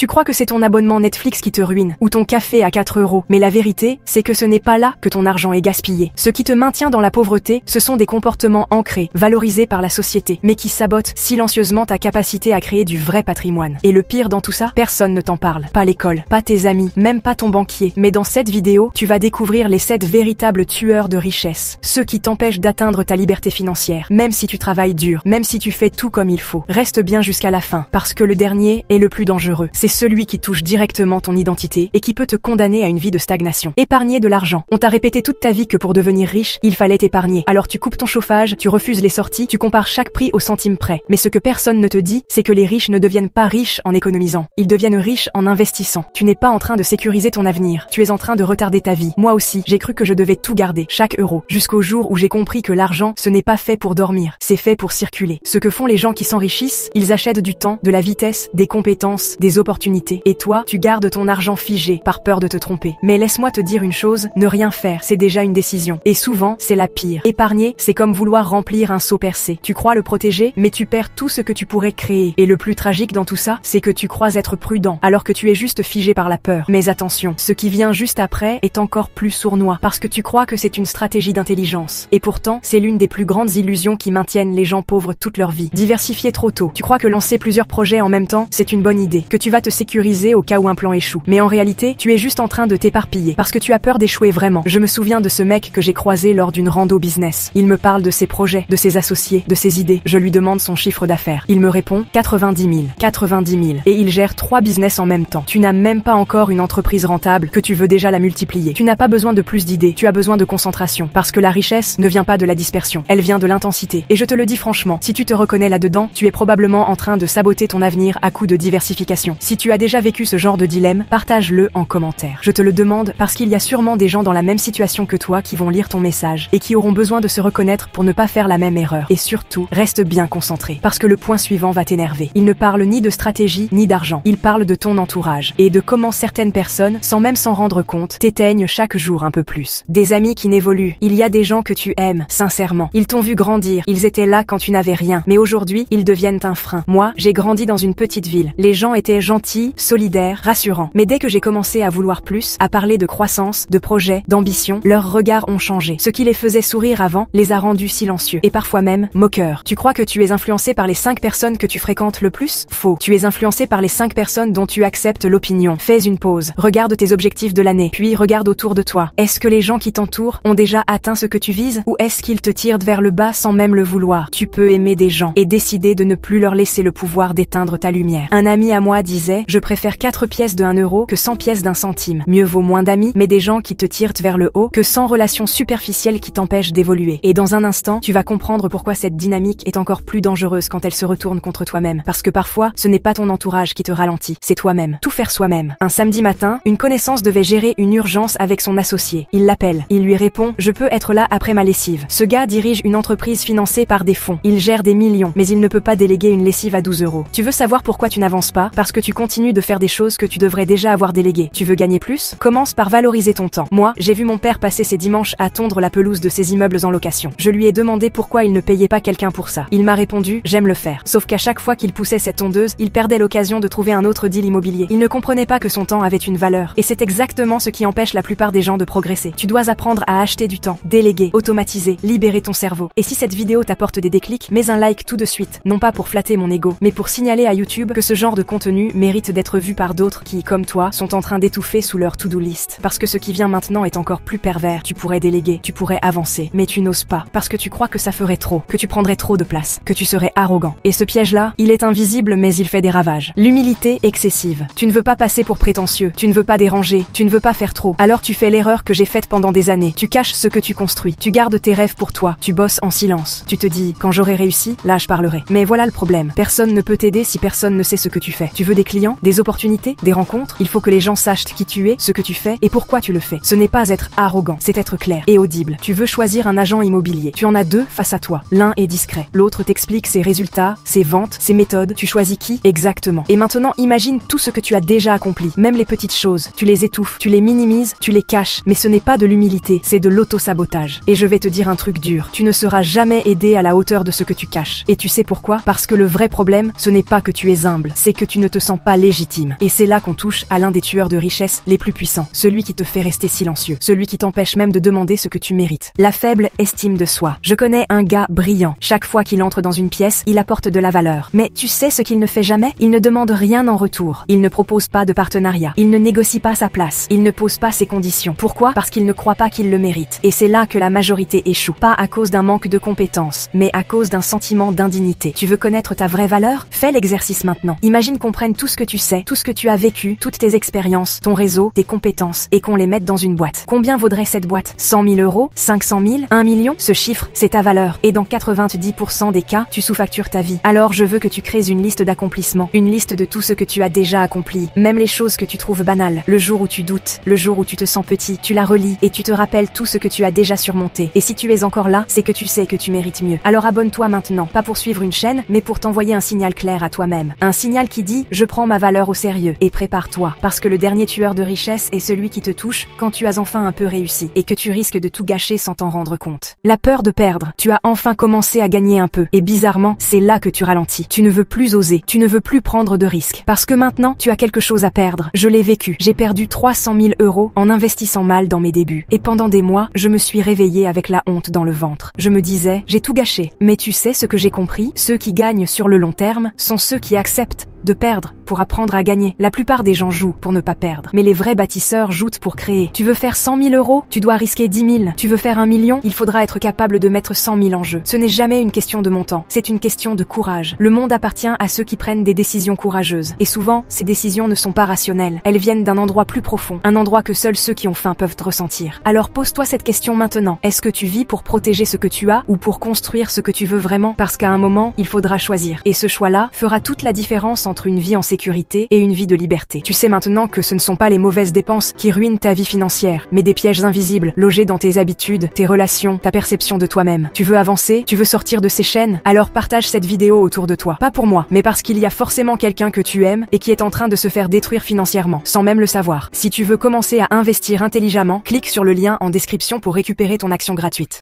Tu crois que c'est ton abonnement Netflix qui te ruine, ou ton café à 4 €, mais la vérité, c'est que ce n'est pas là que ton argent est gaspillé. Ce qui te maintient dans la pauvreté, ce sont des comportements ancrés, valorisés par la société, mais qui sabotent silencieusement ta capacité à créer du vrai patrimoine. Et le pire dans tout ça, personne ne t'en parle. Pas l'école, pas tes amis, même pas ton banquier. Mais dans cette vidéo, tu vas découvrir les 7 véritables tueurs de richesse. Ceux qui t'empêchent d'atteindre ta liberté financière, même si tu travailles dur, même si tu fais tout comme il faut. Reste bien jusqu'à la fin, parce que le dernier est le plus dangereux. C'est celui qui touche directement ton identité et qui peut te condamner à une vie de stagnation. Épargner de l'argent. On t'a répété toute ta vie que pour devenir riche, il fallait épargner. Alors tu coupes ton chauffage, tu refuses les sorties, tu compares chaque prix au centime près. Mais ce que personne ne te dit, c'est que les riches ne deviennent pas riches en économisant. Ils deviennent riches en investissant. Tu n'es pas en train de sécuriser ton avenir. Tu es en train de retarder ta vie. Moi aussi, j'ai cru que je devais tout garder, chaque euro. Jusqu'au jour où j'ai compris que l'argent, ce n'est pas fait pour dormir. C'est fait pour circuler. Ce que font les gens qui s'enrichissent, ils achètent du temps, de la vitesse, des compétences, des opportunités. Et toi, tu gardes ton argent figé par peur de te tromper. Mais laisse-moi te dire une chose, ne rien faire, c'est déjà une décision. Et souvent, c'est la pire. Épargner, c'est comme vouloir remplir un seau percé. Tu crois le protéger, mais tu perds tout ce que tu pourrais créer. Et le plus tragique dans tout ça, c'est que tu crois être prudent, alors que tu es juste figé par la peur. Mais attention, ce qui vient juste après est encore plus sournois, parce que tu crois que c'est une stratégie d'intelligence. Et pourtant, c'est l'une des plus grandes illusions qui maintiennent les gens pauvres toute leur vie. Diversifier trop tôt. Tu crois que lancer plusieurs projets en même temps, c'est une bonne idée, que tu vas te sécuriser au cas où un plan échoue. Mais en réalité, tu es juste en train de t'éparpiller, parce que tu as peur d'échouer vraiment. Je me souviens de ce mec que j'ai croisé lors d'une rando business. Il me parle de ses projets, de ses associés, de ses idées. Je lui demande son chiffre d'affaires. Il me répond 90 000. 90 000. Et il gère 3 business en même temps. Tu n'as même pas encore une entreprise rentable que tu veux déjà la multiplier. Tu n'as pas besoin de plus d'idées. Tu as besoin de concentration. Parce que la richesse ne vient pas de la dispersion. Elle vient de l'intensité. Et je te le dis franchement, si tu te reconnais là-dedans, tu es probablement en train de saboter ton avenir à coup de diversification. Si tu as déjà vécu ce genre de dilemme, partage-le en commentaire. Je te le demande parce qu'il y a sûrement des gens dans la même situation que toi qui vont lire ton message et qui auront besoin de se reconnaître pour ne pas faire la même erreur. Et surtout, reste bien concentré parce que le point suivant va t'énerver. Il ne parle ni de stratégie ni d'argent. Il parle de ton entourage et de comment certaines personnes, sans même s'en rendre compte, t'éteignent chaque jour un peu plus. Des amis qui n'évoluent. Il y a des gens que tu aimes, sincèrement. Ils t'ont vu grandir. Ils étaient là quand tu n'avais rien. Mais aujourd'hui, ils deviennent un frein. Moi, j'ai grandi dans une petite ville. Les gens étaient gentils, solidaires, rassurants. Mais dès que j'ai commencé à vouloir plus, à parler de croissance, de projets, d'ambition, leurs regards ont changé. Ce qui les faisait sourire avant les a rendus silencieux et parfois même moqueurs. Tu crois que tu es influencé par les 5 personnes que tu fréquentes le plus? Faux. Tu es influencé par les 5 personnes dont tu acceptes l'opinion. Fais une pause. Regarde tes objectifs de l'année, puis regarde autour de toi. Est-ce que les gens qui t'entourent ont déjà atteint ce que tu vises ou est-ce qu'ils te tirent vers le bas sans même le vouloir? Tu peux aimer des gens et décider de ne plus leur laisser le pouvoir d'éteindre ta lumière. Un ami à moi disait: je préfère 4 pièces de 1 euro que 100 pièces d'1 centime. Mieux vaut moins d'amis, mais des gens qui te tirent vers le haut que 100 relations superficielles qui t'empêchent d'évoluer. Et dans un instant, tu vas comprendre pourquoi cette dynamique est encore plus dangereuse quand elle se retourne contre toi-même. Parce que parfois, ce n'est pas ton entourage qui te ralentit, c'est toi-même. Tout faire soi-même. Un samedi matin, une connaissance devait gérer une urgence avec son associé. Il l'appelle. Il lui répond: je peux être là après ma lessive. Ce gars dirige une entreprise financée par des fonds. Il gère des millions, mais il ne peut pas déléguer une lessive à 12 euros. Tu veux savoir pourquoi tu n'avances pas? Parce que tu continues de faire des choses que tu devrais déjà avoir déléguées. Tu veux gagner plus? Commence par valoriser ton temps. Moi, j'ai vu mon père passer ses dimanches à tondre la pelouse de ses immeubles en location. Je lui ai demandé pourquoi il ne payait pas quelqu'un pour ça. Il m'a répondu: j'aime le faire. Sauf qu'à chaque fois qu'il poussait cette tondeuse, il perdait l'occasion de trouver un autre deal immobilier. Il ne comprenait pas que son temps avait une valeur. Et c'est exactement ce qui empêche la plupart des gens de progresser. Tu dois apprendre à acheter du temps, déléguer, automatiser, libérer ton cerveau. Et si cette vidéo t'apporte des déclics, mets un like tout de suite. Non pas pour flatter mon ego, mais pour signaler à YouTube que ce genre de contenu mérite d'être vu par d'autres qui, comme toi, sont en train d'étouffer sous leur to-do list. Parce que ce qui vient maintenant est encore plus pervers. Tu pourrais déléguer, tu pourrais avancer, mais tu n'oses pas. Parce que tu crois que ça ferait trop, que tu prendrais trop de place, que tu serais arrogant. Et ce piège-là, il est invisible mais il fait des ravages. L'humilité excessive. Tu ne veux pas passer pour prétentieux, tu ne veux pas déranger, tu ne veux pas faire trop. Alors tu fais l'erreur que j'ai faite pendant des années. Tu caches ce que tu construis, tu gardes tes rêves pour toi, tu bosses en silence. Tu te dis: quand j'aurai réussi, là je parlerai. Mais voilà le problème. Personne ne peut t'aider si personne ne sait ce que tu fais. Tu veux des clients, des opportunités, des rencontres? Il faut que les gens sachent qui tu es, ce que tu fais et pourquoi tu le fais. Ce n'est pas être arrogant, c'est être clair et audible. Tu veux choisir un agent immobilier. Tu en as 2 face à toi. L'un est discret, l'autre t'explique ses résultats, ses ventes, ses méthodes. Tu choisis qui? Exactement. Et maintenant, imagine tout ce que tu as déjà accompli. Même les petites choses, tu les étouffes, tu les minimises, tu les caches. Mais ce n'est pas de l'humilité, c'est de l'auto-sabotage. Et je vais te dire un truc dur. Tu ne seras jamais aidé à la hauteur de ce que tu caches. Et tu sais pourquoi? Parce que le vrai problème, ce n'est pas que tu es humble, c'est que tu ne te sens pas pas légitime. Et c'est là qu'on touche à l'un des tueurs de richesse les plus puissants, celui qui te fait rester silencieux, celui qui t'empêche même de demander ce que tu mérites. La faible estime de soi. Je connais un gars brillant. Chaque fois qu'il entre dans une pièce, il apporte de la valeur. Mais tu sais ce qu'il ne fait jamais? Il ne demande rien en retour. Il ne propose pas de partenariat. Il ne négocie pas sa place. Il ne pose pas ses conditions. Pourquoi? Parce qu'il ne croit pas qu'il le mérite. Et c'est là que la majorité échoue. Pas à cause d'un manque de compétences, mais à cause d'un sentiment d'indignité. Tu veux connaître ta vraie valeur? Fais l'exercice maintenant. Imagine qu'on prenne tout ce que tu sais, tout ce que tu as vécu, toutes tes expériences, ton réseau, tes compétences, et qu'on les mette dans une boîte. Combien vaudrait cette boîte? 100 000 euros? 500 000? 1 million? Ce chiffre, c'est ta valeur. Et dans 90% des cas, tu sous-factures ta vie. Alors je veux que tu crées une liste d'accomplissements, une liste de tout ce que tu as déjà accompli, même les choses que tu trouves banales. Le jour où tu doutes, le jour où tu te sens petit, tu la relis et tu te rappelles tout ce que tu as déjà surmonté. Et si tu es encore là, c'est que tu sais que tu mérites mieux. Alors abonne-toi maintenant, pas pour suivre une chaîne, mais pour t'envoyer un signal clair à toi-même. Un signal qui dit « Je prends ma valeur au sérieux » et prépare-toi, parce que le dernier tueur de richesse est celui qui te touche quand tu as enfin un peu réussi et que tu risques de tout gâcher sans t'en rendre compte. La peur de perdre, tu as enfin commencé à gagner un peu et bizarrement, c'est là que tu ralentis. Tu ne veux plus oser, tu ne veux plus prendre de risques parce que maintenant, tu as quelque chose à perdre. Je l'ai vécu, j'ai perdu 300 000 euros en investissant mal dans mes débuts et pendant des mois, je me suis réveillée avec la honte dans le ventre. Je me disais, j'ai tout gâché. Mais tu sais ce que j'ai compris? Ceux qui gagnent sur le long terme sont ceux qui acceptent de perdre pour apprendre à gagner. La plupart des gens jouent pour ne pas perdre. Mais les vrais bâtisseurs jouent pour créer. Tu veux faire 100 000 euros? Tu dois risquer 10 000. Tu veux faire 1 million? Il faudra être capable de mettre 100 000 en jeu. Ce n'est jamais une question de montant. C'est une question de courage. Le monde appartient à ceux qui prennent des décisions courageuses. Et souvent, ces décisions ne sont pas rationnelles. Elles viennent d'un endroit plus profond. Un endroit que seuls ceux qui ont faim peuvent ressentir. Alors pose-toi cette question maintenant. Est-ce que tu vis pour protéger ce que tu as ou pour construire ce que tu veux vraiment? Parce qu'à un moment, il faudra choisir. Et ce choix-là fera toute la différence entre une vie en sécurité et une vie de liberté. Tu sais maintenant que ce ne sont pas les mauvaises dépenses qui ruinent ta vie financière, mais des pièges invisibles logés dans tes habitudes, tes relations, ta perception de toi-même. Tu veux avancer? Tu veux sortir de ces chaînes? Alors partage cette vidéo autour de toi. Pas pour moi, mais parce qu'il y a forcément quelqu'un que tu aimes et qui est en train de se faire détruire financièrement, sans même le savoir. Si tu veux commencer à investir intelligemment, clique sur le lien en description pour récupérer ton action gratuite.